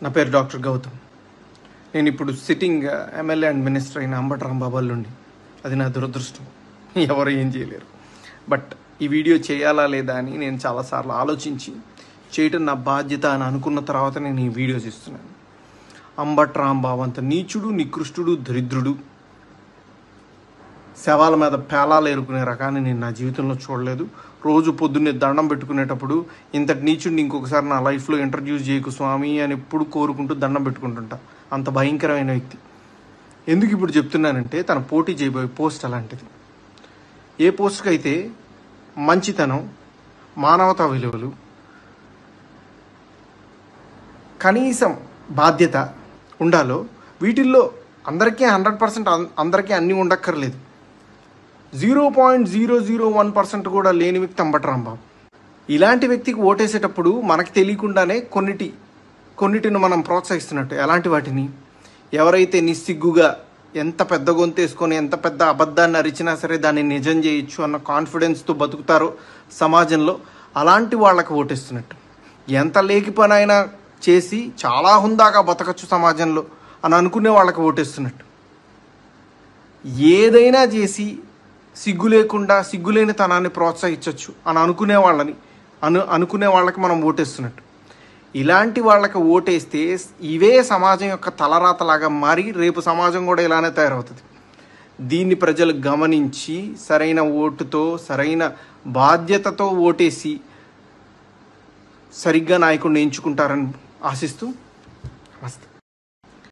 నా పేరు డాక్టర్ గౌతమ్. నేను ఇప్పుడు సిట్టింగ్ ఎమ్మెల్యే అండ్ మినిస్టర్ అయిన అంబటి రాంబాబు అల్లుండి. అది నా దురదృష్టం, ఎవరు ఏం చేయలేరు. బట్ ఈ వీడియో చేయాలా లేదా అని నేను చాలాసార్లు ఆలోచించి చేయటం నా బాధ్యత అని అనుకున్న తర్వాత నేను ఈ వీడియో చేస్తున్నాను. అంబటి రాంబాబు అంత నీచుడు, నికృష్టుడు, దరిద్రుడు, శవాల మీద పేలాలు ఏరుకునే రకాన్ని నేను నా జీవితంలో చూడలేదు. రోజు పొద్దున్నే దండం పెట్టుకునేటప్పుడు ఇంతటి నీచుడిని ఇంకొకసారి నా లైఫ్లో ఇంట్రడ్యూస్ చేయకు స్వామి అని ఎప్పుడు కోరుకుంటూ దండం పెట్టుకుంటుంటా. అంత భయంకరమైన వ్యక్తి. ఎందుకు ఇప్పుడు చెప్తున్నానంటే, తన పోటీ చేయబోయే పోస్ట్ అలాంటిది. ఏ పోస్ట్కి అయితే మంచితనం, మానవతా విలువలు, కనీసం బాధ్యత ఉండాలో, వీటిల్లో అందరికీ 100% అందరికీ అన్నీ ఉండక్కర్లేదు. 0.001% కూడా లేని వ్యక్తి అంబటి రాంబాబు. ఇలాంటి వ్యక్తికి ఓటేసేటప్పుడు మనకు తెలియకుండానే కొన్నిటిని మనం ప్రోత్సహిస్తున్నట్టు. ఎలాంటి వాటిని? ఎవరైతే నిస్సిగ్గుగా ఎంత పెద్ద గొంతేసుకొని ఎంత పెద్ద అబద్ధాన్ని అరిచినా సరే దాన్ని నిజం చేయొచ్చు అన్న కాన్ఫిడెన్స్తో బతుకుతారో సమాజంలో, అలాంటి వాళ్ళకి ఓటేస్తున్నట్టు. ఎంత లేకి పని అయినా చేసి చాలా హుందాగా బతకచ్చు సమాజంలో అని అనుకునే వాళ్ళకి ఓటేస్తున్నట్టు. ఏదైనా చేసి సిగ్గు లేకుండా సిగ్గులేని తనాన్ని ప్రోత్సహించవచ్చు అని అనుకునే వాళ్ళకి మనం ఓటేస్తున్నట్టు. ఇలాంటి వాళ్ళకి ఓటేస్తే ఇవే సమాజం యొక్క తలరాతలాగా మారి రేపు సమాజం కూడా ఇలానే తయారవుతుంది. దీన్ని ప్రజలు గమనించి సరైన ఓటుతో, సరైన బాధ్యతతో ఓటేసి సరిగ్గా నాయకుడిని ఎంచుకుంటారని ఆశిస్తూ నమస్తే.